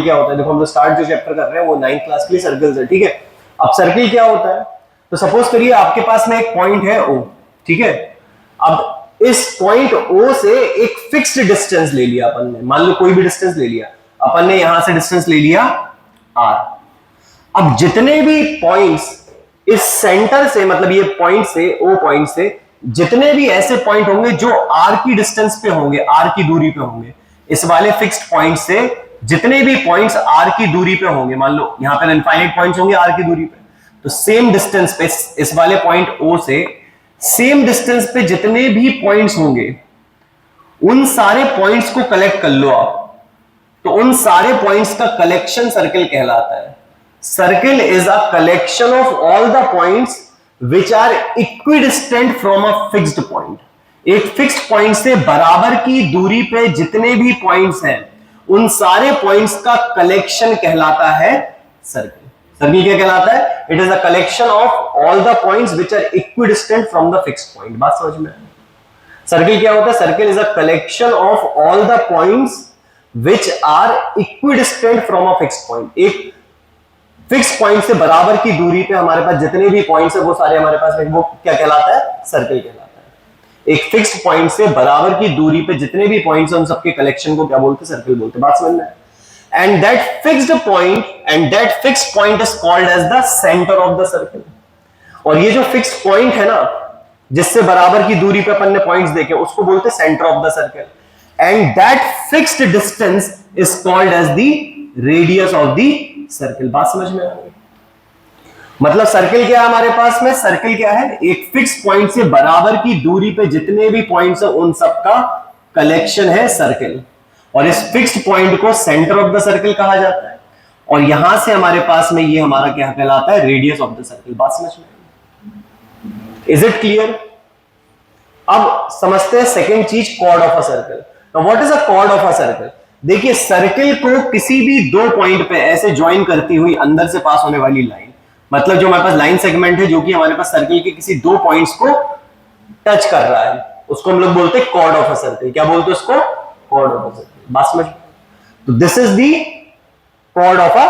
क्या होता है, देखो हम लोग स्टार्ट जो चैप्टर कर रहे हैं वो 9th क्लास के लिए सर्कल्स है, ठीक है। अब सर्किल क्या होता है, तो सपोज करिए आपके पास में एक पॉइंट है O, ठीक है। अब इस पॉइंट O से एक फिक्स्ड डिस्टेंस ले लिया अपन ने, मान लो कोई भी डिस्टेंस ले लिया अपन ने, यहां से डिस्टेंस ले लिया R। अब जितने भी पॉइंट्स इस सेंटर से, मतलब ये पॉइंट से, O पॉइंट से जितने भी ऐसे पॉइंट होंगे जो R की डिस्टेंस पे होंगे, R की दूरी पे होंगे, इस वाले फिक्स्ड पॉइंट से जितने भी पॉइंट्स R की दूरी पे होंगे, मान लो यहां पर इनफाइनाइट पॉइंट्स होंगे R की दूरी पे, तो सेम डिस्टेंस पे इस वाले पॉइंट O से सेम डिस्टेंस पे जितने भी पॉइंट्स होंगे उन सारे पॉइंट्स को कलेक्ट कर लो आप, तो उन सारे पॉइंट्स का कलेक्शन सर्किल कहलाता है। Circle is a collection of all the points which are equidistant from a fixed point. एक फिक्स्ड पॉइंट से बराबर की दूरी पे जितने भी पॉइंट्स हैं उन सारे पॉइंट्स का कलेक्शन कहलाता है सर्किल। सर्किल क्या कहलाता है? It is a collection of all the points which are equidistant from the fixed point. बात समझ में? सर्किल क्या होता है? Circle is a collection of all the points which are equidistant from a fixed point. एक fix point से बराबर की दूरी पे हमारे पास जितने भी पॉइंट्स है वो सारे हमारे पास में, वो क्या कहलाता है? सर्किल कहलाता है। एक फिक्स्ड पॉइंट से बराबर की दूरी पे जितने भी पॉइंट्स हैं उन सबके कलेक्शन को क्या बोलते हैं? सर्किल बोलते हैं। बात समझ में है? And that fixed point is called as the centre of the circle. और ये जो फिक्स्ड पॉइंट है ना, जिससे बराबर की दूरी पे अपन ने पॉइंट्स देखे, उसको बोलते हैं centre of the circle. And that fixed distance is called as the radius of the circle. बात समझ में आ गई? मतलब सर्किल क्या है हमारे पास में? सर्किल क्या है? एक फिक्स पॉइंट से बराबर की दूरी पे जितने भी पॉइंट्स हैं उन सबका कलेक्शन है सर्किल। और इस फिक्स्ड पॉइंट को सेंटर ऑफ द सर्किल कहा जाता है। और यहां से हमारे पास में ये हमारा क्या कहलाता है? Radius of the circle. बात समझ में? Is it clear? अब समझते हैं सेकेंड चीज, कॉर्ड ऑफ अ सर्किल। तो what is a cord of a circle? देखिए, सर्किल को किसी भी दो पॉइंट पे ऐसे ज्वाइन करती हुई अंदर से पास होने वाली लाइन, मतलब जो हमारे पास लाइन सेगमेंट है जो कि हमारे पास सर्किल के किसी दो पॉइंट्स को टच कर रहा है, उसको हम लोग बोलते हैं कॉर्ड ऑफ अ सर्किल। क्या बोलते हैं उसको? Chord of a circle. बात समझ? तो this is the chord of a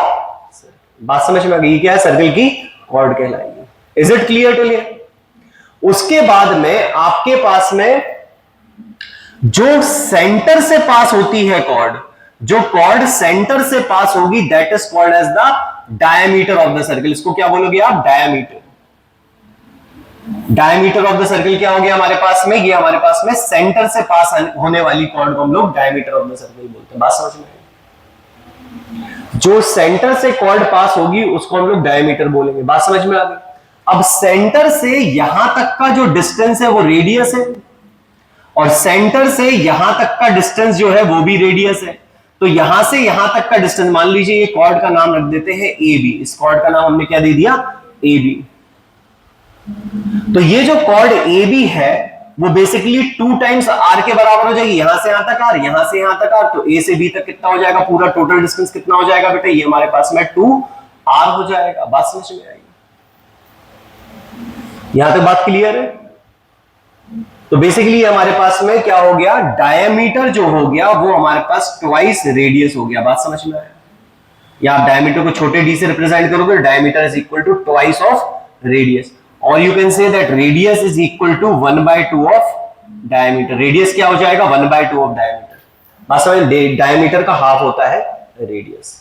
circle. बात समझ में आ गई? क्या है? सर्किल की कॉर्ड कहलाएगी। Is it clear till here? उसके बाद में आपके पास में जो सेंटर से पास होती है कॉर्ड, जो कॉर्ड सेंटर से पास होगी, that is called as the diameter of the circle. इसको क्या बोलोगे आप? Diameter. Diameter of the circle क्या हो गया हमारे पास में? ये हमारे पास में सेंटर से पास होने वाली कॉर्ड को हम लोग डायमीटर ऑफ द सर्किल बोलते हैं। बात समझ में? जो सेंटर से कॉर्ड पास होगी उसको हम लोग डायमीटर बोलेंगे। बात समझ में आ गई? अब सेंटर से यहां तक का जो डिस्टेंस है वो रेडियस है, और सेंटर से यहां तक का डिस्टेंस जो है वो भी रेडियस है। तो यहां से यहां तक का डिस्टेंस, मान लीजिए ये कॉर्ड का नाम रख देते हैं ए बी। इस कॉर्ड का नाम हमने क्या दे दिया? A B. तो ये जो कॉर्ड ए बी है वो बेसिकली 2 टाइम्स आर के बराबर हो जाएगी। यहां से यहां तक आर, यहां से यहां तक आर, तो ए से बी तक कितना हो जाएगा? पूरा टोटल डिस्टेंस कितना हो जाएगा बेटा? ये हमारे पास में 2 आर हो जाएगा। बात समझ में आएगी? यहां तक बात क्लियर है? तो बेसिकली हमारे पास में क्या हो गया? डायमीटर जो हो गया वो हमारे पास ट्वाइस रेडियस हो गया। बात समझ में आया? या आप डायमीटर को छोटे डी से रिप्रेजेंट करोगे, diameter is equal to twice of radius, और you can say that radius is equal to 1/2 of diameter. Radius क्या हो जाएगा? 1/2 ऑफ डायमीटर। बात समझ? डायमीटर का हाफ होता है रेडियस,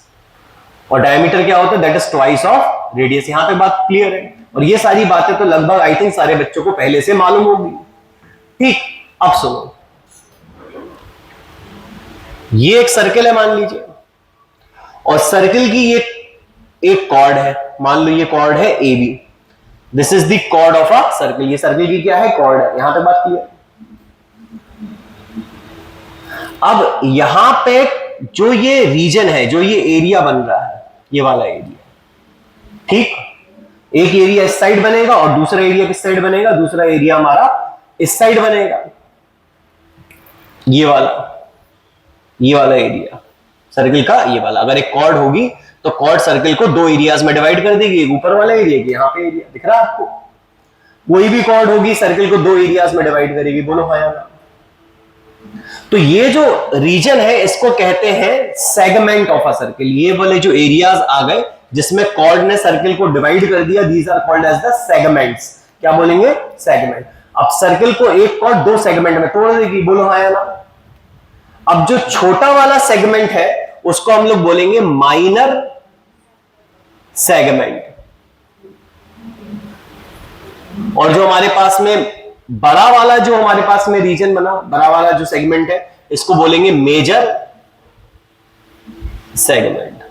और डायमीटर क्या होता है? That is twice of radius. यहां तक बात क्लियर है? और ये सारी बातें तो लगभग आई थिंक सारे बच्चों को पहले से मालूम होगी। ठीक, अब सुनो, ये एक सर्किल है मान लीजिए, और सर्किल की ये एक कॉर्ड है, मान लो ये कॉर्ड है A B. This is the chord of a circle. ये सर्किल की क्या है? कॉर्ड है। यहां तक बात क्लियर? अब यहां पे जो ये रीजन है, जो ये एरिया बन रहा है, ये वाला एरिया, ठीक, एक एरिया इस साइड बनेगा और दूसरा एरिया किस साइड बनेगा? दूसरा एरिया हमारा इस साइड बनेगा। ये वाला एरिया सर्किल का, ये वाला। अगर एक कॉर्ड होगी तो कॉर्ड सर्किल को 2 एरियाज में डिवाइड कर देगी, एक ऊपर वाला एरिया, एक यहां पे एरिया दिख रहा है आपको। कोई भी कॉर्ड होगी सर्किल को 2 एरियाज में डिवाइड करेगी। बोलो हाँ या ना? तो ये जो रीजन है इसको कहते हैं सेगमेंट ऑफ अ सर्किल। ये वाले जो एरियाज आ गए जिसमें कॉर्ड ने सर्किल को डिवाइड कर दिया, these are called as the segments. क्या बोलेंगे? सेगमेंट। अब सर्किल को एक कॉर्ड दो सेगमेंट में तोड़ देगी, बोलो हाँ या ना। अब जो छोटा वाला सेगमेंट है उसको हम लोग बोलेंगे माइनर सेगमेंट, और जो हमारे पास में बड़ा वाला जो हमारे पास में रीजन बना, बड़ा वाला जो सेगमेंट है, इसको बोलेंगे मेजर सेगमेंट।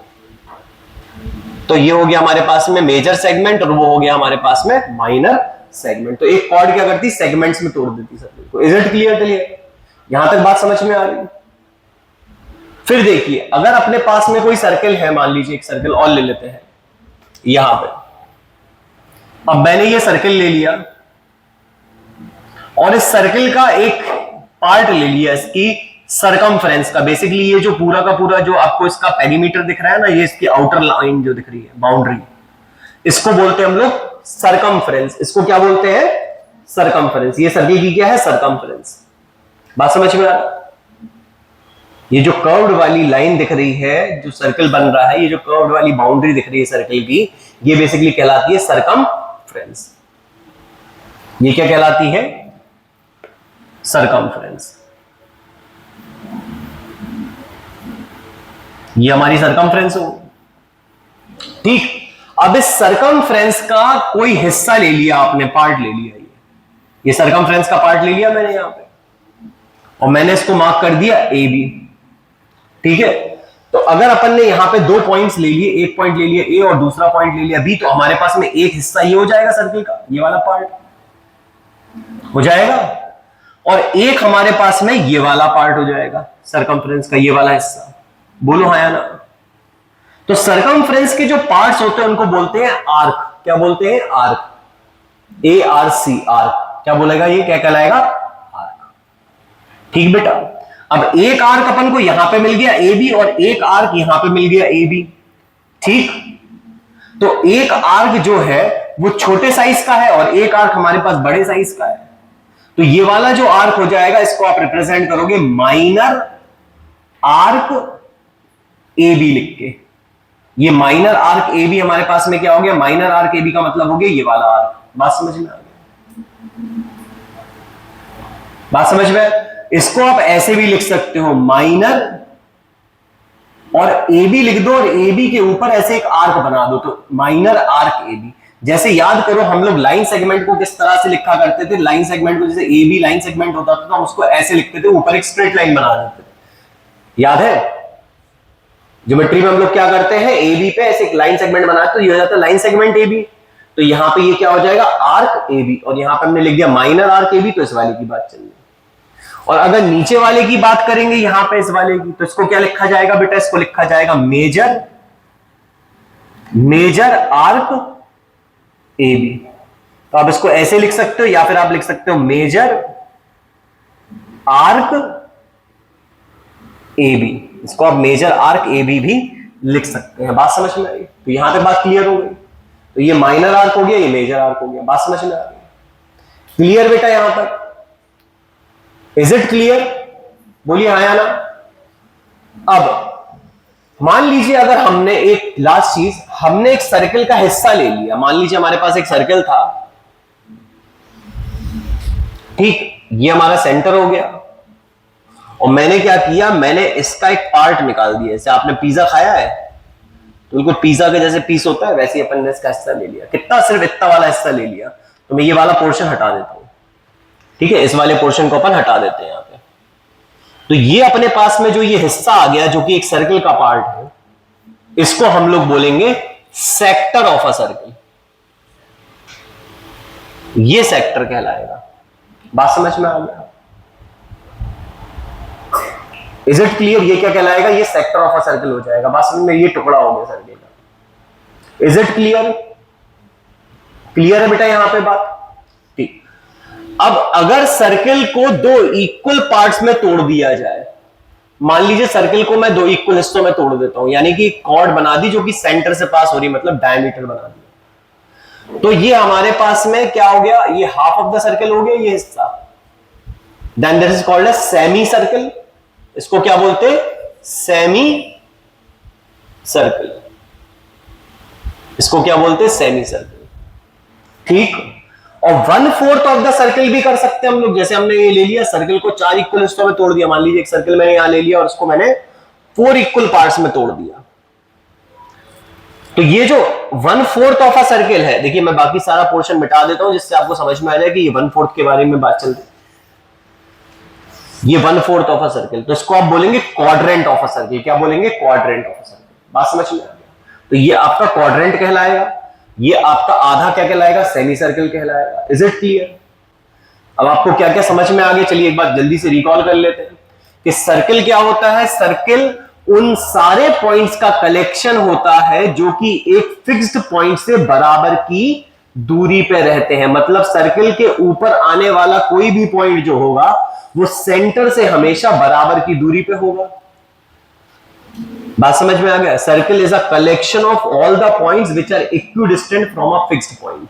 तो ये हो गया हमारे पास में मेजर सेगमेंट और वो हो गया हमारे पास में माइनर सेगमेंट। तो एक कॉर्ड क्या करती? सेगमेंट्स में तोड़ देती सर्किल को। Is it clear? चलिए यहां तक बात समझ में आ रही है। फिर देखिए, अगर अपने पास में कोई सर्किल है, मान लीजिए एक सर्किल और ले लेते हैं यहां पे। अब मैंने ये सर्किल ले लिया और इस सर्किल का एक पार्ट ले लिया इसकी सरकमफ्रेंस का। बेसिकली ये जो पूरा का पूरा जो आपको इसका पेरीमीटर दिख रहा है ना, ये इसकी आउटर लाइन जो दिख रही है, बाउंड्री, इसको बोलते हैं हम लोग सरकमफ्रेंस। इसको क्या बोलते हैं? सरकमफ्रेंस। ये सर्किल की क्या है? सरकमफ्रेंस। बात समझ में आ रहा? ये जो कर्व्ड वाली लाइन दिख रही है, जो सर्किल बन रहा है, ये जो कर्व्ड वाली बाउंड्री दिख रही है सर्किल की, ये बेसिकली कहलाती है सरकमफ्रेंस। ये क्या कहलाती है? सरकमफ्रेंस। ये हमारी सरकमफ्रेंस हो, ठीक। अब इस सरकमफ्रेंस का कोई हिस्सा ले लिया आपने, पार्ट ले लिया, ये सरकमफ्रेंस का पार्ट ले लिया मैंने यहां पे, और मैंने इसको मार्क कर दिया ए बी, ठीक है। तो अगर अपन ने यहां पे दो पॉइंट्स ले लिए, एक पॉइंट ले लिया ए और दूसरा पॉइंट ले लिया बी, तो हमारे पास में एक हिस्सा ये हो जाएगा सर्किल का, ये वाला पार्ट हो जाएगा, और एक हमारे पास में ये वाला पार्ट हो जाएगा सरकमफ्रेंस का, ये वाला हिस्सा। बोलो हाँ या ना। तो सरकमफ्रेंस के जो पार्ट्स होते हैं उनको बोलते हैं आर्क। क्या बोलते हैं? Arc. A R C, arc. क्या बोलेगा ये? क्या कहलाएगा? आर्क। ठीक बेटा। अब एक आर्क अपन को यहां पे मिल गया ए बी, और एक आर्क यहां पे मिल गया ए बी, ठीक। तो एक आर्क जो है वो छोटे साइज का है और एक आर्क हमारे पास बड़े साइज का है। तो ये वाला जो आर्क हो जाएगा, इसको आप रिप्रेजेंट करोगे माइनर आर्क ए बी लिख के। ये माइनर आर्क ए बी हमारे पास में क्या हो गया? माइनर आर्क ए बी का मतलब हो गया ये वाला आर्क। बात समझ में आ गई? बात समझ में? इसको आप ऐसे भी लिख सकते हो, माइनर और ए बी लिख दो और ए बी के ऊपर ऐसे एक आर्क बना दो, तो माइनर आर्क ए बी। जैसे याद करो हम लोग लाइन सेगमेंट को किस तरह से लिखा करते थे? लाइन सेगमेंट को जैसे ए बी लाइन सेगमेंट होता था तो हम उसको ऐसे लिखते थे, ऊपर एक स्ट्रेट लाइन बना देते थे, याद है? ज्योमेट्री में हम लोग क्या करते हैं? ए बी पे ऐसे एक लाइन सेगमेंट बनाते तो ये हो जाता है लाइन सेगमेंट ए बी। तो यहां पे ये क्या हो जाएगा? आर्क ए बी, और यहां पे हमने लिख दिया माइनर आर्क ए बी, तो इस वाले की बात चल रही है। और अगर नीचे वाले की बात करेंगे यहां पे इस वाले की, तो इसको क्या लिखा जाएगा बेटा? इसको लिखा जाएगा मेजर आर्क ए बी। तो आप इसको ऐसे लिख सकते हो, या फिर आप लिख सकते हो मेजर आर्क ए बी। इसको आप मेजर आर्क ए बी भी लिख सकते हैं। बात समझ में आई? तो यहां तक बात क्लियर हो गई। तो ये माइनर आर्क हो गया, ये मेजर आर्क हो गया। बात समझ में आ गई? क्लियर बेटा यहां तक? Is it clear? बोलिए हाँ या ना। अब मान लीजिए अगर हमने एक लास्ट चीज, हमने एक सर्किल का हिस्सा ले लिया। मान लीजिए हमारे पास एक सर्किल था, ठीक, ये हमारा सेंटर हो गया, और मैंने क्या किया? मैंने इसका एक पार्ट निकाल दिया। जैसे आपने पिज्जा खाया है तो बिल्कुल पिज्जा के जैसे पीस होता है, वैसे ही अपन ने इसका हिस्सा ले लिया। कितना? सिर्फ इतना वाला हिस्सा ले लिया। तो मैं ये वाला पोर्शन हटा देता हूं, ठीक है, इस वाले पोर्शन को अपन हटा देते हैं यहां पे। तो ये अपने पास में जो ये हिस्सा आ गया जो कि एक सर्किल का पार्ट है, इसको हम लोग बोलेंगे सेक्टर ऑफ अ सर्किल। ये सेक्टर कहलाएगा। बात समझ में आ गया? Is it clear? ये क्या कहलाएगा? ये सेक्टर ऑफ अ सर्किल हो जाएगा। बात समझ में? ये टुकड़ा हो गया सर्किल का। Is it clear? क्लियर है बेटा यहां पे बात? ठीक। अब अगर सर्किल को दो इक्वल पार्ट्स में तोड़ दिया जाए, मान लीजिए सर्किल को मैं दो इक्वल हिस्सों में तोड़ देता हूं, यानी कि कॉर्ड बना दी जो कि सेंटर से पास हो रही, मतलब डायमीटर बना दिया, तो ये हमारे पास में क्या हो गया? ये हाफ ऑफ द सर्किल हो गया, ये हिस्सा, then this is called as semi circle. इसको क्या बोलते हैं? Semi circle. इसको क्या बोलते हैं? Semi circle. ठीक। और 1/4 ऑफ द सर्कल भी कर सकते हैं हम लोग। जैसे हमने ये ले लिया सर्कल को 4 इक्वल हिस्सों में तोड़ दिया। मान लीजिए एक सर्कल मैंने यहां ले लिया और उसको मैंने 4 इक्वल पार्ट्स में तोड़ दिया। तो ये जो 1/4 ऑफ अ सर्कल है, देखिए मैं बाकी सारा पोर्शन मिटा देता हूं जिससे आपको समझ में आ जाए कि ये 1/4 के बारे में बात चल रही है। ये 1/4 ऑफ अ सर्कल, तो इसको आप बोलेंगे क्वाड्रेंट ऑफ अ सर्कल। क्या बोलेंगे? Quadrant of a circle. बात समझ में आ गया? तो ये आपका क्वाड्रेंट कहलाएगा, ये आपका आधा क्या कहलाएगा? सेमी सर्कल कहलाएगा। Is it clear? अब आपको क्या क्या समझ में आ गया? चलिए एक बार जल्दी से रिकॉल कर लेते हैं कि सर्कल क्या होता है। सर्कल उन सारे पॉइंट्स का कलेक्शन होता है जो कि एक फिक्स्ड पॉइंट से बराबर की दूरी पे रहते हैं। मतलब सर्कल के ऊपर आने वाला कोई भी पॉइंट जो होगा वो सेंटर से हमेशा बराबर की दूरी पे होगा। बात समझ में आ गया? Circle is a collection of all the points which are equidistant from a fixed point.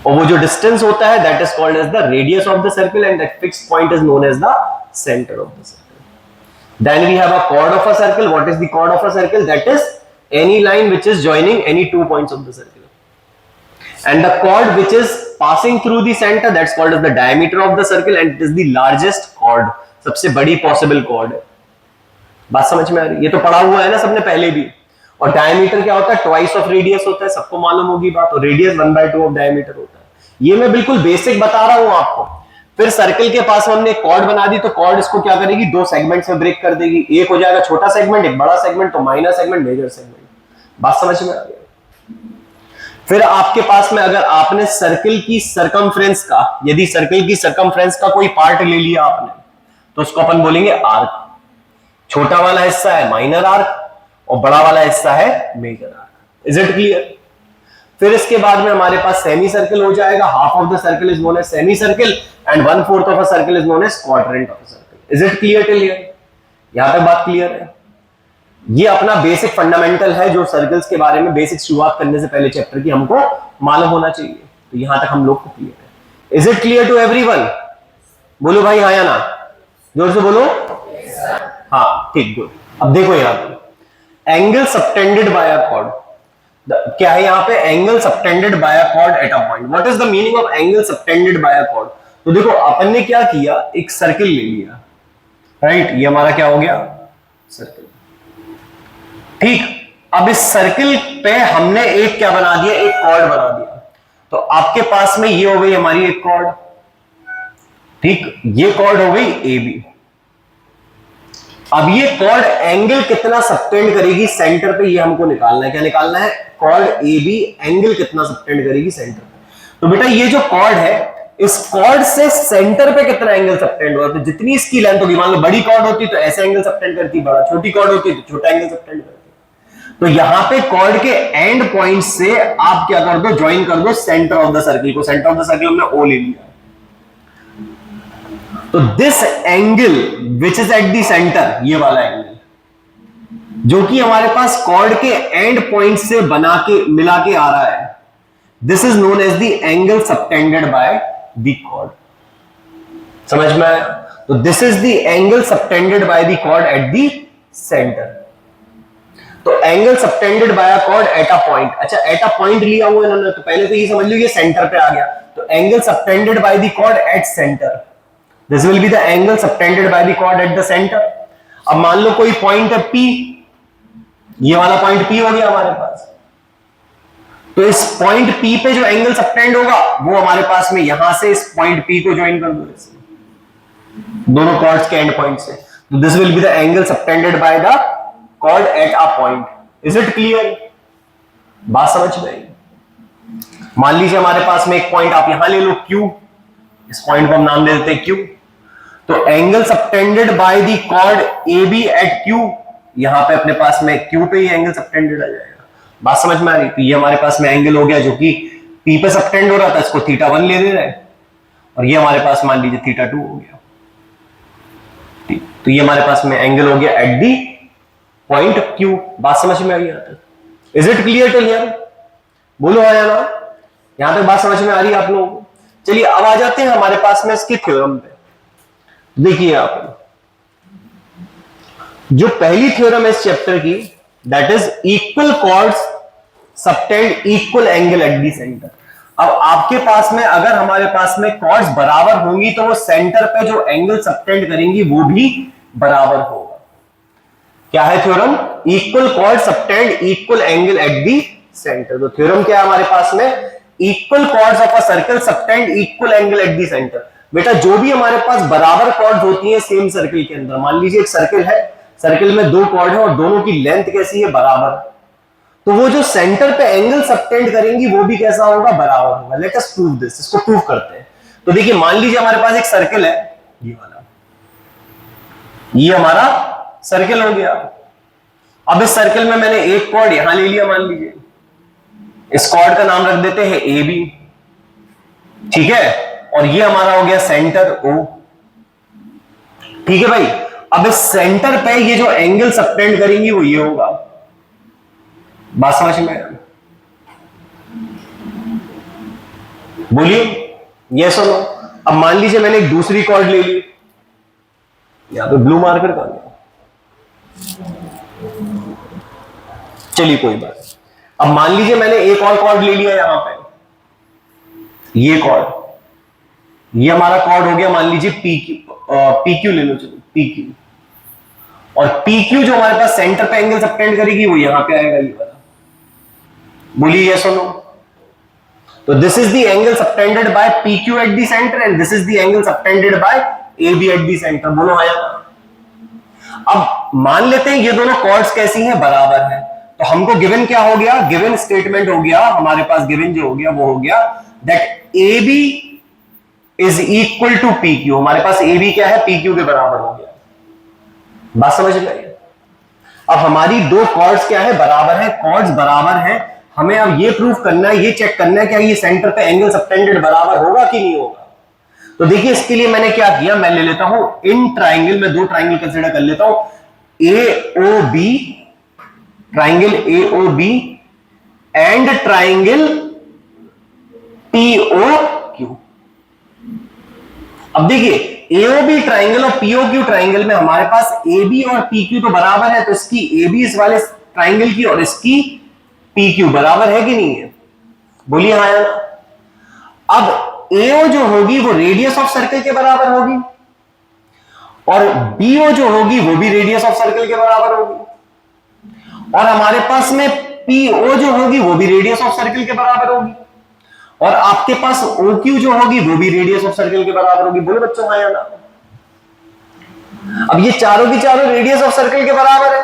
और वो जो डिस्टेंस होता है that is called as the radius of the circle and that fixed point is known as the centre of the circle. Then we have a chord of a circle. What is the chord of a circle? That is any line which is joining any 2 points of the circle. And the chord which is passing through the center, that's called as the diameter of the circle, and it is the largest chord. सबसे बड़ी possible chord है। बात समझ में आ रही है? ये तो पढ़ा हुआ है ना सबने पहले भी। और डायमीटर क्या होता है? ट्वाइस ऑफ रेडियस होता है, सबको मालूम होगी बात। और रेडियस 1/2 ऑफ डायमीटर होता है। ये मैं बिल्कुल बेसिक बता रहा हूं आपको। फिर सर्कल के पास हमने कॉर्ड बना दी, तो कॉर्ड इसको क्या करेगी? 2 सेगमेंट्स में ब्रेक कर देगी। एक हो जाएगा छोटा सेगमेंट, एक बड़ा सेगमेंट, तो माइनर सेगमेंट, मेजर सेगमेंट। बात समझ में आ गई? फिर आपके पास में अगर आपने सर्कल की सरकमफ्रेंस का, यदि सर्कल की सरकमफ्रेंस का कोई पार्ट ले लिया आपने, तो उसको अपन बोलेंगे आर्क। छोटा वाला हिस्सा है माइनर आर्क और बड़ा वाला हिस्सा है major arc. Is it clear? फिर इसके बाद में हमारे पास सेमी सर्कल हो जाएगा। Half of the circle is known as semi circle and 1/4 of a circle is known as quadrant of a circle. Is it clear till here? यहां तक बात क्लियर है? ये अपना बेसिक फंडामेंटल है जो सर्कल्स के बारे में बेसिक शुरुआत करने से पहले चैप्टर की हमको मालूम होना चाहिए। तो यहां तक हम लोग को क्लियर है। Is it clear to everyone? बोलो भाई हाँ या ना, जोर से बोलो। हाँ ठीक, गुड। अब देखो यहां पे एंगल सबटेंडेड बाय अ कॉर्ड, क्या है यहां पे? Angle subtended bye a cord at a point. What is the meaning of angle subtended bye a cord? तो देखो अपन ने क्या किया, एक सर्कल ले लिया, राइट? ये हमारा क्या हो गया? सर्कल। ठीक। अब इस सर्कल पे हमने एक क्या बना दिया? एक कॉर्ड बना दिया। तो आपके पास में ये हो गई हमारी एक कॉर्ड। ठीक, ये कॉर्ड हो गई ए बी। अब ये कॉर्ड एंगल कितना सबटेंड करेगी सेंटर पे, ये हमको निकालना है। क्या निकालना है? कॉर्ड ए बी एंगल कितना सबटेंड करेगी सेंटर पे। तो बेटा ये जो कॉर्ड है, इस कॉर्ड से सेंटर पे कितना एंगल सबटेंड हुआ? तो जितनी इसकी लेंथ होगी, मान लो बड़ी कॉर्ड होती तो ऐसे एंगल सबटेंड करती, बड़ा छोटी कॉर्ड होती तो छोटा एंगल सबटेंड करती। तो यहां पे कॉर्ड के एंड पॉइंट से आप क्या कर दो? ज्वाइन कर दो सेंटर ऑफ द सर्कल को। सेंटर ऑफ द सर्कल हमने ओ ले लिया। तो this angle which is at the centre, ये वाला एंगल जो कि हमारे पास कॉर्ड के एंड पॉइंट से बना के मिला के आ रहा है, this is known as the angle subtended by the chord. समझ में आया? तो this is the angle subtended by the chord at the centre. तो angle subtended bye a cord at a point. अच्छा, एट अ पॉइंट लिया हुआ है इन्होंने, तो पहले तो ये समझ लो ये सेंटर पे आ गया। तो angle subtended by the chord at centre, this will be the angle subtended by the chord at the centre. अब मान लो कोई पॉइंट है P, ये वाला पॉइंट P हो गया हमारे पास। तो इस पॉइंट P पे जो एंगल सबटेंड होगा वो हमारे पास में यहां से इस पॉइंट P को ज्वाइन कर दो दोनों कॉर्ड्स के एंड पॉइंट से। तो this will be the angle subtended by the chord at a point. Is it clear? बात समझ में आई? मान लीजिए हमारे पास में एक पॉइंट आप यहां ले लो Q, इस पॉइंट को हम नाम दे देते हैं Q। तो angle subtended by the chord AB at Q, यहां पे अपने पास में Q पे ही एंगल सबटेंडेड आ जाएगा। बात समझ में आ रही? तो ये हमारे पास में एंगल हो गया जो कि P पे सबटेंड हो रहा था, इसको θ1 ले दे रहे हैं, और ये हमारे पास मान लीजिए θ2 हो गया। तो ये हमारे पास में एंगल हो गया एट दी पॉइंट Q। बात समझ में आ गई? Is it clear till here? बोलो हाँ या ना? यहां तक बात समझ में आ रही है आप लोगों को? चलिए अब आ जाते हैं हमारे पास में इसके थ्योरम पे। देखिए आप, जो पहली थ्योरम है इस चैप्टर की, that is equal chords subtend equal angle at the centre. अब आपके पास में अगर हमारे पास में कॉर्ड्स बराबर होंगी तो वो सेंटर पे जो एंगल सबटेंड करेंगी वो भी बराबर होगा। क्या है theorem? Equal chord subtend equal angle at the centre. तो थ्योरम क्या है हमारे पास में? Equal chords of a circle subtend equal angle at the centre. बेटा जो भी हमारे पास बराबर कॉर्ड्स होती हैं सेम सर्कल के अंदर, मान लीजिए एक सर्कल है, सर्कल में दो कॉर्ड है और दोनों की लेंथ कैसी है? बराबर। तो वो जो सेंटर पे एंगल सबटेंड करेंगी वो भी कैसा होगा? बराबर होगा। लेट अस प्रूव दिस, इसको प्रूव करते हैं। तो देखिए मान लीजिए हमारे पास एक सर्कल है, ये वाला, ये हमारा सर्कल हो गया। अब इस सर्कल में मैंने एक कॉर्ड यहां ले लिया, मान लीजिए इस कॉर्ड का नाम रख देते हैं ए बी, ठीक है, और ये हमारा हो गया सेंटर ओ, ठीक है भाई। अब इस सेंटर पे ये जो एंगल सबटेंड करेंगी वो ये होगा। बात समझ में? बोलिए यस और नो। अब मान लीजिए मैंने एक दूसरी कॉर्ड ले ली, यहां पे ब्लू मार्कर का गया, चलिए कोई बात। अब मान लीजिए मैंने एक और कॉर्ड ले लिया यहां पे, ये कॉर्ड, ये हमारा कॉर्ड हो गया मान लीजिए पी क्यू ले लो, चलो पी क्यू। और पी क्यू जो हमारे पास सेंटर पे एंगल सबटेंड करेगी वो यहां पे आएगा, ये वाला। बोलिए यस और नो। तो this is the angle subtended by P Q at the centre and this is the angle subtended by A B at the centre. बोलो आया। अब मान लेते हैं ये दोनों कॉर्ड्स कैसी हैं? बराबर हैं। तो हमको गिवन क्या हो गया? गिवन स्टेटमेंट हो गया हमारे पास, गिवन जो हो गया वो हो गया that A B is equal to P Q. हमारे पास ए बी क्या है? पी क्यू के बराबर हो गया। बात समझ में आई? अब हमारी दो कॉर्ड्स क्या है? बराबर है। कॉर्ड्स बराबर है, हमें अब ये प्रूफ करना है, ये चेक करना है क्या ये सेंटर पे एंगल सबटेंडेड बराबर होगा कि नहीं होगा। तो देखिए इसके लिए मैंने क्या किया, मैं ले लेता हूं इन ट्राइंगल में दो ट्राइंगल कंसीडर कर लेता हूं, A O B, triangle A O B and triangle P O Q. अब देखिए एओबी ट्राइंगल और पीओक्यू ट्राइंगल में हमारे पास एबी और पीक्यू तो बराबर है, तो इसकी एबी इस वाले ट्राइंगल की और इसकी पीक्यू बराबर है कि नहीं है? बोलिए हाँ या ना। अब एओ जो होगी वो रेडियस ऑफ सर्कल के बराबर होगी और बीओ जो होगी वो भी रेडियस ऑफ सर्कल के बराबर होगी और हमारे पास में पीओ जो होगी वो भी रेडियस ऑफ सर्कल के बराबर होगी और आपके पास OQ जो होगी वो भी रेडियस ऑफ सर्कल के बराबर होगी। बोलो बच्चों हाँ या ना। अब ये चारों की चारों रेडियस ऑफ सर्कल के बराबर है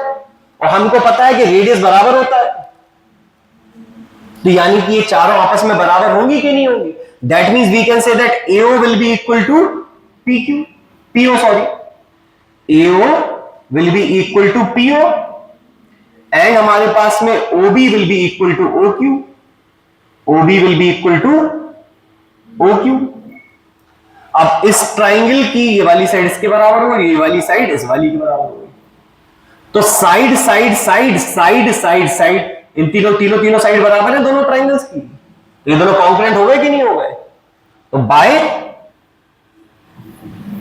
और हमको पता है कि रेडियस बराबर होता है, तो यानी कि ये चारों आपस में बराबर होंगी कि नहीं होंगी। That means we can say that AO will be equal to PQ, PO sorry, AO will be equal to PO and हमारे पास में OB will be equal to OQ, OB will be equal to OQ। अब इस triangle की ये वाली side इसके बराबर होगी, ये वाली साइड इस वाली के बराबर होगी, तो side side side side side side इन तीनों साइड बराबर है दोनों ट्राइंगल्स की, तो ये दोनों कॉन्करेंट हो गए कि नहीं हो गए। तो by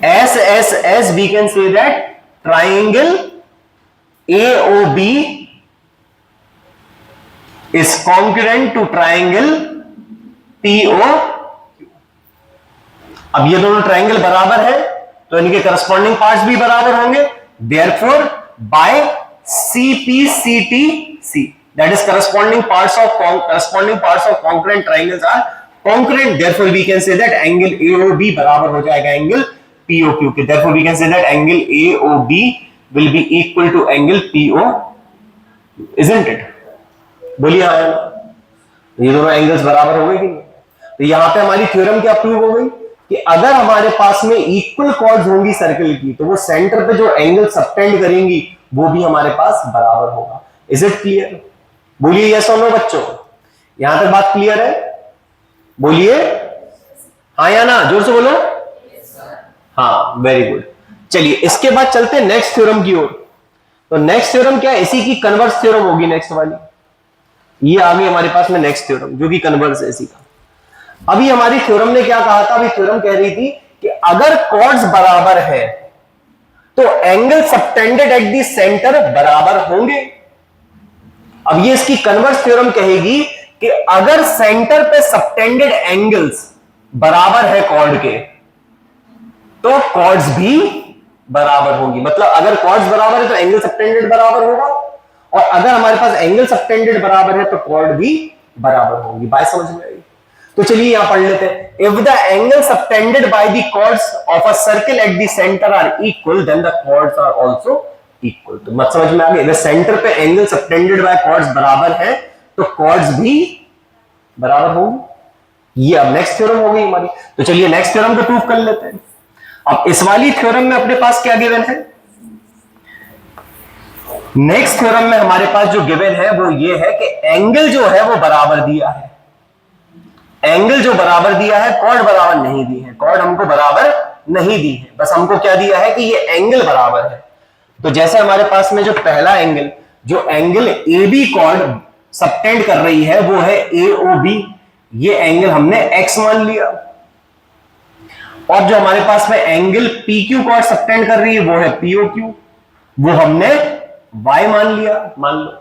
S V can say that triangle AOB is congruent to triangle POQ। अब ये दोनों ट्राइंगल बराबर है तो इनके करस्पॉन्डिंग पार्ट्स भी बराबर होंगे, therefore by CPCTC that is corresponding parts of congruent triangles are congruent, therefore we can say that angle AOB बराबर हो जाएगा एंगल POQ के, therefore we can say that angle AOB will be equal to angle POQ, isn't it? बोलिए हाँ, ये दोनों angles बराबर हो गए कि नहीं। तो यहां पे हमारी थ्योरम क्या प्रूव हो गई कि अगर हमारे पास में इक्वल कॉर्ड्स होंगी सर्कल की तो वो सेंटर पे जो एंगल सबटेंड करेंगी वो भी हमारे पास बराबर होगा। Is it clear? बोलिए यस और नो बच्चों, यहां तक बात क्लियर है? बोलिए हाँ या ना, जोर से बोलो। हाँ वेरी गुड। चलिए इसके बाद चलते हैं नेक्स्ट थ्योरम की ओर। तो नेक्स्ट थ्योरम क्या है? इसी की कन्वर्स थ्योरम होगी नेक्स्ट वाली, ये आ गई हमारे पास में नेक्स्ट थ्योरम जो कि कन्वर्स है इसी का। अभी हमारी थ्योरम ने क्या कहा था, अभी थ्योरम कह रही थी कि अगर कॉर्ड्स बराबर है तो angle subtended at the centre बराबर होंगे। अब ये इसकी कन्वर्स थ्योरम कहेगी कि अगर सेंटर पे सबटेंडेड एंगल्स बराबर है कॉर्ड के तो कॉर्ड्स भी बराबर होंगी। मतलब अगर कॉर्ड्स बराबर है तो एंगल सबटेंडेड बराबर होगा, और अगर हमारे पास एंगल सबटेंडेड बराबर है तो कॉर्ड भी बराबर होंगी। बात समझ में आई? तो चलिए यहां पढ़ लेते हैं। If the angle subtended by the chords of a circle at the centre are equal then the chords are also equal. तो मत समझ में आ गया, अगर सेंटर पे एंगल सबटेंडेड बाय कॉर्ड्स बराबर है तो कॉर्ड्स भी बराबर होंगी। ये अब नेक्स्ट थ्योरम हो गई हमारी। तो चलिए नेक्स्ट थ्योरम को प्रूव कर लेते हैं। अब इस वाली थ्योरम में अपने पास क्या गिवन है, नेक्स्ट थ्योरम में हमारे पास जो गिवन है वो ये है कि एंगल जो है वो बराबर दिया है। एंगल जो बराबर दिया है, कॉर्ड बराबर नहीं दी है, कॉर्ड हमको बराबर नहीं दी है, बस हमको क्या दिया है कि ये एंगल बराबर है। तो जैसे हमारे पास में जो पहला एंगल, जो angle A B chord subtend कर रही है वो है AOB, ये एंगल हमने x मान लिया। और जो हमारे पास में एंगल PQ कॉर्ड सबटेंड कर रही है वो है POQ, वो हमने y मान लिया। मान लो,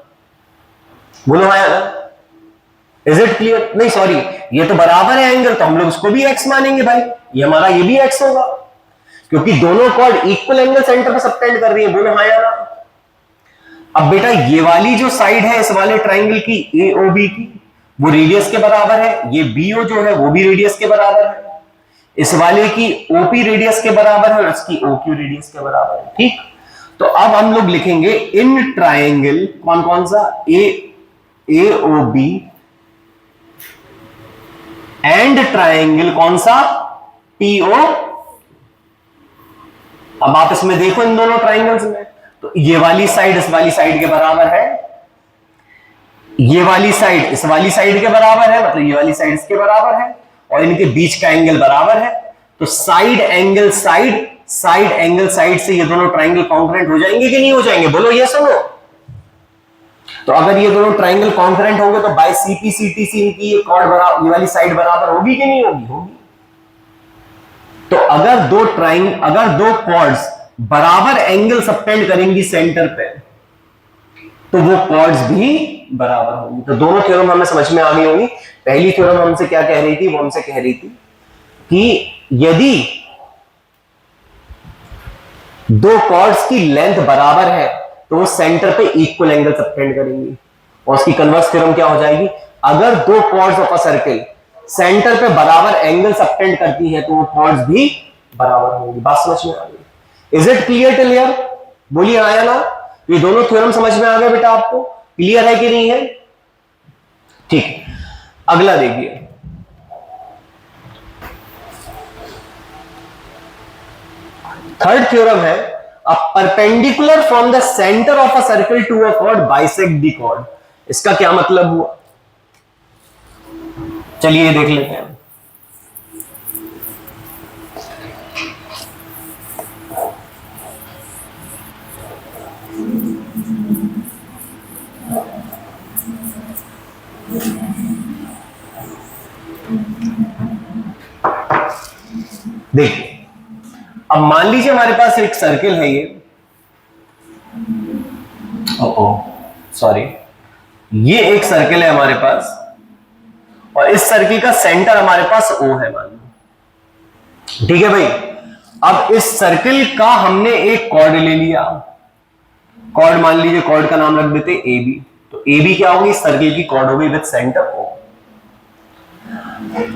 बोलो आया ना? Is it clear? नहीं सॉरी, ये तो बराबर है एंगल तो हम लोग उसको भी x मानेंगे भाई, ये हमारा ये भी x होगा क्योंकि दोनों कॉर्ड इक्वल एंगल सेंटर पे सबटेंड कर रही है। बोलो हाँ या ना? अब बेटा ये वाली जो साइड है इस वाले ट्राइंगल की AOB की, वो रेडियस के बराबर है, ये BO जो है वो भी रेडियस के बराबर है, इस वाले की OP रेडियस के बराबर है और इसकी OQ रेडियस के बराबर है। ठीक, तो अब हम लोग लिखेंगे इन ट्राइंगल कौन कौन सा, AOB एंड ट्राइंगल कौन सा, PO। अब आप इसमें देखो इन दोनों ट्राइंगल्स में, तो ये वाली साइड इस वाली साइड के बराबर है, ये वाली साइड इस वाली साइड के बराबर है, मतलब ये वाली साइड इसके बराबर है, और इनके बीच का एंगल बराबर है। तो side angle side, side angle side से ये दोनों ट्राइंगल कॉन्करेंट हो जाएंगे कि नहीं हो जाएंगे? बोलो ये सुनो। तो अगर ये दोनों ट्राइंगल कॉन्करेंट होंगे तो बाय CP CTC इनकी ये कॉर्ड बराबर, ये वाली साइड बराबर होगी कि नहीं होगी? होगी। तो अगर दो कॉर्ड्स बराबर एंगल सबटेंड करेंगी सेंटर पे तो वो कॉर्ड्स भी बराबर होंगी। तो दोनों थ्योरम हमें समझ में आ गई होंगी। पहली थ्योरम हमसे क्या कह रही थी, वो हमसे कह रही थी कि यदि दो कॉर्ड्स की लेंथ बराबर है तो वो सेंटर पे इक्वल एंगल सबटेंड करेंगी। और उसकी कन्वर्स थ्योरम क्या हो जाएगी, अगर दो chords of a circle centre पे बराबर एंगल सबटेंड करती है तो वो कॉर्ड्स भी बराबर होंगी। बात समझ में आ गई? Is it clear till here? बोलिए आया ना? ये दोनों थ्योरम समझ में आ गए बेटा? आपको क्लियर है कि नहीं है? ठीक, अगला देखिए। थर्ड थ्योरम है a perpendicular from the centre of a circle to a chord bisect the chord. इसका क्या मतलब हुआ, चलिए देख लेते हैं। देखिए, अब मान लीजिए हमारे पास एक सर्किल है ये, सॉरी, ये एक सर्किल है हमारे पास और इस सर्किल का सेंटर हमारे पास O है मान लो। ठीक है भाई, अब इस सर्किल का हमने एक कॉर्ड ले लिया, कॉर्ड मान लीजिए, कॉर्ड का नाम रख देते AB। तो AB क्या होगी, सर्किल की कॉर्ड होगी विद सेंटर O।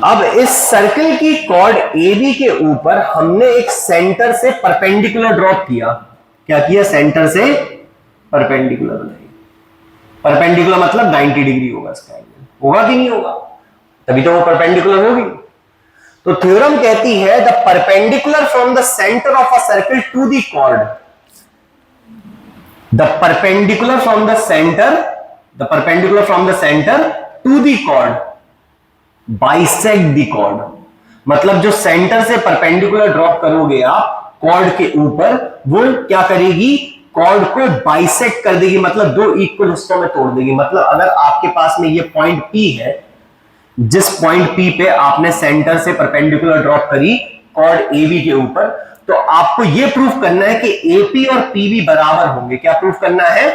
अब इस सर्किल की कॉर्ड AB के ऊपर हमने एक सेंटर से परपेंडिकुलर ड्रॉप किया। क्या किया? सेंटर से परपेंडिकुलर बनाई। परपेंडिकुलर मतलब 90 डिग्री होगा इसका एंगल, होगा कि नहीं होगा? तभी तो वो परपेंडिकुलर होगी। तो थ्योरम कहती है the perpendicular from the centre of a circle to the chord, the perpendicular from the centre to the chord bisect the chord. मतलब जो सेंटर से परपेंडिकुलर ड्रॉप करोगे आप कॉर्ड के ऊपर, वो क्या करेगी, कॉर्ड को बाइसेक्ट कर देगी, मतलब दो इक्वल हिस्सों में तोड़ देगी। मतलब अगर आपके पास में ये पॉइंट P है, जिस पॉइंट P पे आपने सेंटर से परपेंडिकुलर ड्रॉप करी कॉर्ड AB के ऊपर, तो आपको यह प्रूफ करना है कि AP और PB बराबर होंगे। क्या प्रूफ करना है?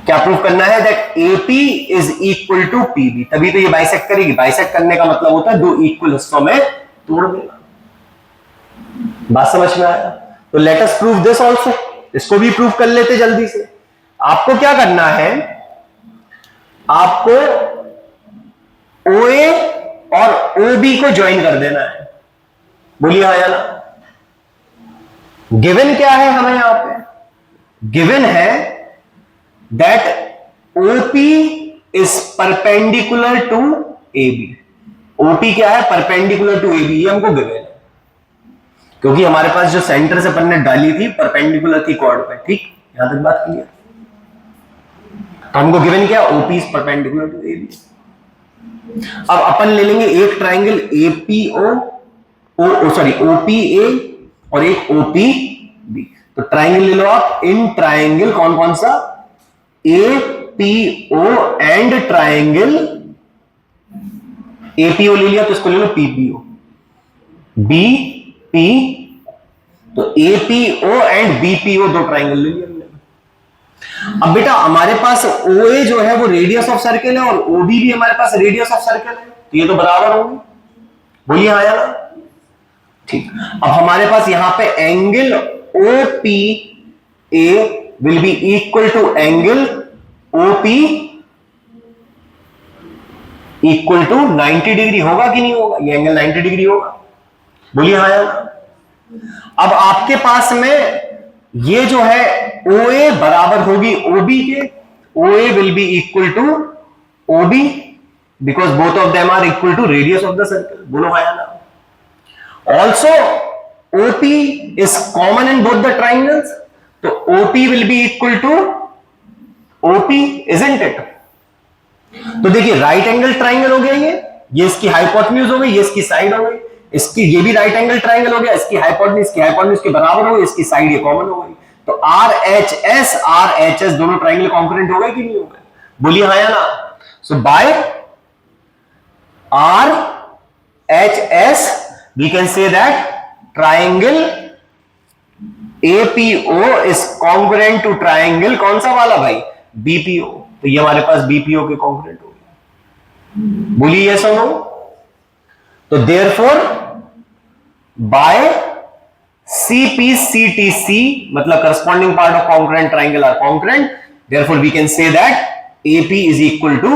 क्या प्रूफ करना है? That AP is equal to PB। तभी तो ये बाइसेक्ट करेगी। बाइसेक्ट करने का मतलब होता है दो इक्वल हिस्सों में तोड़ देना। बात समझ में आया? तो let us prove this also. इसको भी प्रूफ कर लेते जल्दी से। आपको क्या करना है? आपको OA और OB को ज्वाइन कर देना है। बोलिए हाँ या ना? गिवन क्या है हमें यहां पे? गिवन है that OP is perpendicular to AB। OP क्या है? Perpendicular to AB। ये हमको गिवन है क्योंकि हमारे पास जो सेंटर से अपन ने डाली थी परपेंडिकुलर थी कॉर्ड पे। ठीक, यहां तक बात क्लियर? तो हमको गिवन क्या? OP is perpendicular to AB। अब अपन ले लेंगे एक ट्राइंगल OPA और एक OPB। तो ट्राइंगल ले लो आप। इन ट्राइंगल कौन कौन सा? APO एंड ट्राइंगल APO ले लिया तो इसको ले लो PPO। BP, तो APO एंड BPO दो ट्राइंगल ले लिया। अब बेटा हमारे पास OA जो है वो रेडियस ऑफ सर्कल है और OB भी हमारे पास रेडियस ऑफ सर्कल है, तो ये तो बराबर होंगे। बोलिए हाँ या ना? ठीक। अब हमारे पास यहां पे angle OPA will be equal to angle OP equal to 90 degree. होगा कि नहीं होगा? ये एंगल 90 डिग्री होगा। बोलिए हाँ या ना? अब आपके पास में ये जो है OA बराबर होगी OB के। OA will be equal to OB because both of them are equal to radius of the circle. बोलो हाँ या ना? Also OP is common in both the triangles, तो OP will be equal to OP, isn't it? तो देखिए right angle triangle हो गया ये इसकी हाइपोटेन्यूज हो गई, ये इसकी साइड हो गई। इसकी ये भी राइट एंगल ट्राइंगल हो गया, इसकी हाइपोटेन्यूज के बराबर हो गई, इसकी साइड ये कॉमन हो गई। तो RHS दोनों ट्राइंगल कॉन्करेंट हो गए कि नहीं हो गए? बोलिए हाँ या ना? So by RHS we can say that triangle APO is congruent to triangle कौन सा वाला भाई? BPO। तो ये हमारे पास BPO के कॉन्करेंट हो गया। बोलिए यस और नो? तो देयरफॉर बाय CPCTC मतलब corresponding part of concurrent triangle are concurrent, therefore we can say that AP is equal to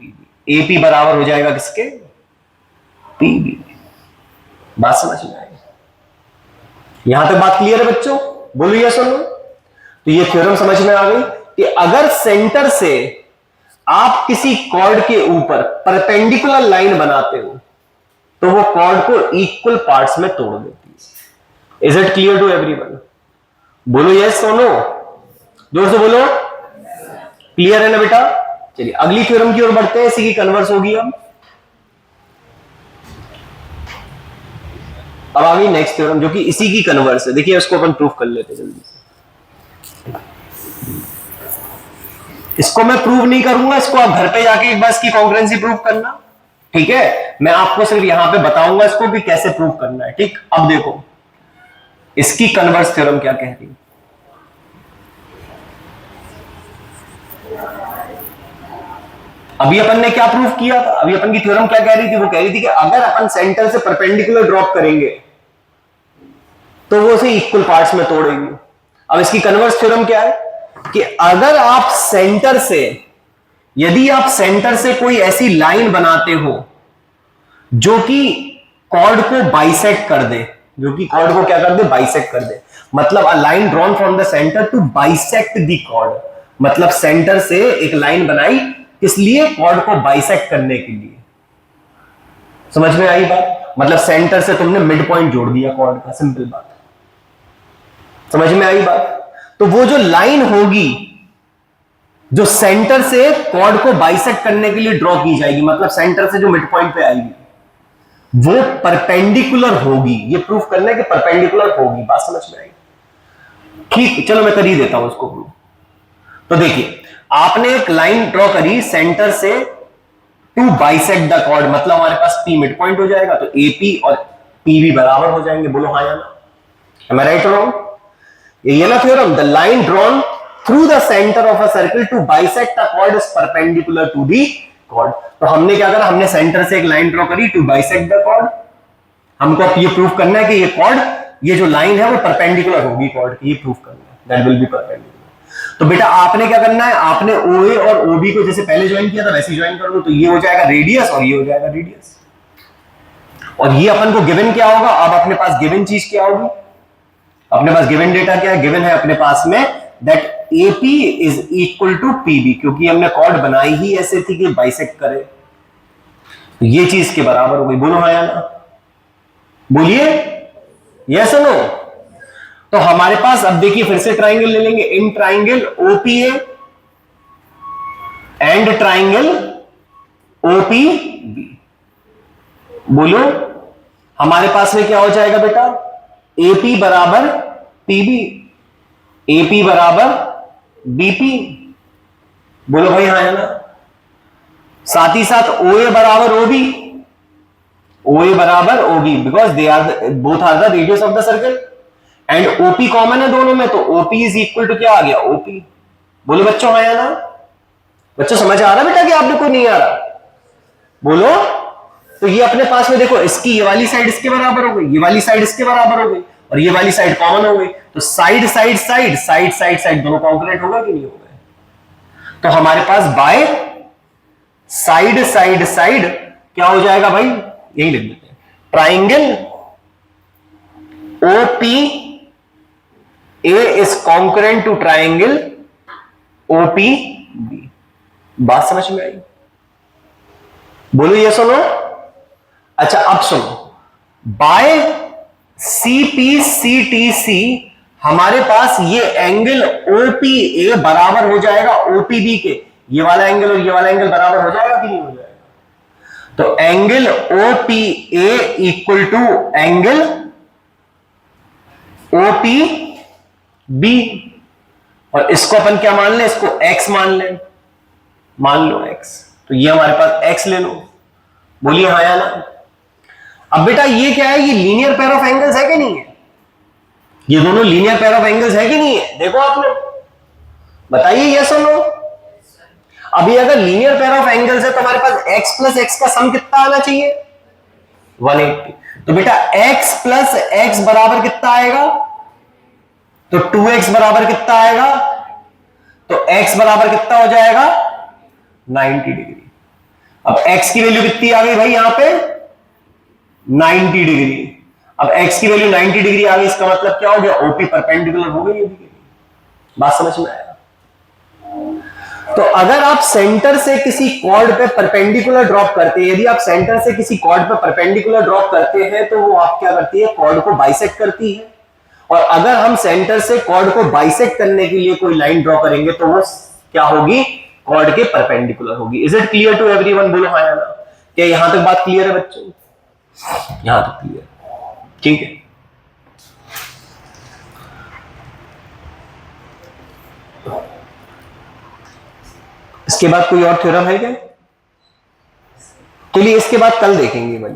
PB। AP बराबर हो जाएगा किसके? PB। बात समझ में आई? यहां तक बात क्लियर है बच्चों? बोलो यस और नो? तो ये थ्योरम समझ में आ गई कि अगर सेंटर से आप किसी कॉर्ड के ऊपर परपेंडिकुलर लाइन बनाते हो तो वो कॉर्ड को इक्वल पार्ट्स में तोड़ देती है। Is it clear to everyone? बोलो यस और नो? जोर से बोलो। क्लियर है ना बेटा? चलिए अगली थ्योरम की ओर बढ़ते हैं। इसी की कन्वर्स होगी अब आ गई नेक्स्ट थ्योरम जो कि इसी की कन्वर्स है। देखिए इसको अपन प्रूफ कर लेते हैं जल्दी से। इसको मैं प्रूव नहीं करूंगा, इसको आप घर पे जाके एक बार इसकी कॉन्करेंसी प्रूव करना। ठीक है, मैं आपको सिर्फ यहां पे बताऊंगा इसको कि कैसे प्रूव करना है। ठीक, अब देखो इसकी कन्वर्स थ्योरम क्या कह रही है। अभी अपन ने क्या प्रूफ किया था? अभी अपन की थ्योरम क्या कह रही थी? वो कह रही थी कि अगर अपन सेंटर से परपेंडिकुलर ड्रॉप करेंगे तो वो उसे इक्वल पार्ट्स में तोड़ेगी। अब इसकी कन्वर्स थ्योरम क्या है कि अगर आप सेंटर से, यदि आप सेंटर से कोई ऐसी लाइन बनाते हो जो कि कॉर्ड को बाइसेक्ट कर दे, जो कि कॉर्ड को क्या कर दे? बाइसेक्ट कर दे। मतलब a line drawn from the centre to bisect the chord. मतलब सेंटर से एक लाइन बनाई किस लिए? कॉर्ड को बाइसेक्ट करने के लिए। समझ में आई बात? मतलब सेंटर से तुमने मिड पॉइंट जोड़ दिया कॉर्ड का, सिंपल बात। समझ में आई बात? तो वो जो लाइन होगी जो सेंटर से कॉर्ड को बाइसेक्ट करने के लिए ड्रॉ की जाएगी, मतलब सेंटर से जो मिड पॉइंट पे आएगी वो परपेंडिकुलर होगी। ये प्रूफ करना है कि परपेंडिकुलर होगी। बात समझ में आई? ठीक, चलो मैं कर ही देता हूं इसको प्रूफ। तो देखिए आपने एक लाइन ड्रॉ करी सेंटर से टू बाइसेक्ट द कॉर्ड, मतलब हमारे पास P मिड पॉइंट हो जाएगा, तो AP और PB बराबर हो जाएंगे। बोलो हाँ या ना? Am I right or wrong? ये ना theorem, the line drawn through the centre of a circle to bisect a chord is perpendicular to the chord. तो हमने क्या करा, हमने सेंटर से एक लाइन ड्रॉ करी टू बाइसेक्ट द कॉर्ड। हमको अब ये प्रूफ करना है कि ये कॉर्ड, ये जो लाइन है वो परपेंडिकुलर होगी कॉर्ड की, ये प्रूफ करना है, दैट विल बी परपेंडिकुलर। तो बेटा आपने क्या करना है, आपने OA और OB को जैसे पहले ज्वाइन किया था वैसे ज्वाइन कर दो, तो ये हो जाएगा रेडियस और ये हो जाएगा रेडियस। और ये अपन को गिवन क्या होगा, अब अपने पास गिवन चीज क्या होगी, अपने पास गिवन डेटा क्या है, गिवन है अपने पास में that AP is equal to PB, क्योंकि हमने कॉर्ड बनाई ही ऐसे थी कि बाइसेक्ट करे, तो ये चीज के बराबर हो गई। बोलो हाँ या ना? बोलिए यस और नो? तो हमारे पास अब देखिए फिर से ट्राइंगल ले लेंगे, in triangle OPA and triangle OPB। बोलो हमारे पास में क्या हो जाएगा बेटा, AP बराबर PB, AP बराबर BP। बोलो भाई हाँ या ना? साथ ही साथ OA बराबर OB, OA बराबर OB, because they are both are the radius of the circle, and OP common है दोनों में, तो OP इज इक्वल टू क्या आ गया, OP। बोलो बच्चों हाँ या ना? बच्चों समझ आ रहा बेटा कि आपने कोई नहीं आ रहा? बोलो। तो ये अपने पास में देखो, इसकी ये वाली साइड इसके बराबर हो गई, ये वाली साइड इसके बराबर हो गई, और ये वाली साइड कॉमन हो गई, तो side side side side side side दोनों कॉन्ग्रुएंट होगा कि नहीं होगा? तो हमारे पास बाय साइड साइड साइड क्या हो जाएगा भाई, यही लिख देते हैं, triangle OP A is concurrent to triangle OPB। बात समझ में आई? बोलो यस और नो? अच्छा अब सुनो, बाय CPCTC हमारे पास ये एंगल OPA बराबर हो जाएगा OPB के, ये वाला एंगल और ये वाला एंगल बराबर हो जाएगा कि नहीं हो जाएगा? तो angle OPA equal to angle OPB, और इसको अपन क्या मान लें, इसको x मान लें, मान लो x, तो ये हमारे पास x ले लो। बोलिए हाँ या ना? अब बेटा ये क्या है, ये लीनियर पेयर ऑफ एंगल्स है कि नहीं है? ये दोनों लीनियर पेयर ऑफ एंगल्स है कि नहीं है? देखो आपने बताइए यस और नो? अभी अगर लीनियर पेयर ऑफ एंगल्स है तो हमारे पास x प्लस x का सम कितना आना चाहिए, 180। तो बेटा x प्लस x बराबर कितना आएगा, तो 2x बराबर कितना आएगा, तो x बराबर कितना हो जाएगा, 90 डिग्री। अब x की वैल्यू कितनी आ गई भाई यहां पे, 90 डिग्री। अब x की वैल्यू 90 डिग्री आ गई, इसका मतलब क्या हो गया, OP परपेंडिकुलर हो गई। बात समझ में आया? तो अगर आप सेंटर से किसी कॉर्ड पे परपेंडिकुलर ड्रॉप करते हैं, यदि आप सेंटर से किसी कॉर्ड पे परपेंडिकुलर ड्रॉप करते हैं तो वो आप क्या करती है, कॉर्ड को बाइसेक्ट करती है। और अगर हम सेंटर से कॉर्ड को बाइसेक्ट करने के लिए कोई लाइन ड्रॉ करेंगे तो वो क्या होगी, कॉर्ड के परपेंडिकुलर होगी। Is it clear to everyone? बोलो हाँ या ना? क्या यहां तक बात क्लियर है बच्चों? यहां तक क्लियर, ठीक है। इसके बाद कोई और थ्योरम है क्या? चलिए इसके बाद कल देखेंगे भाई।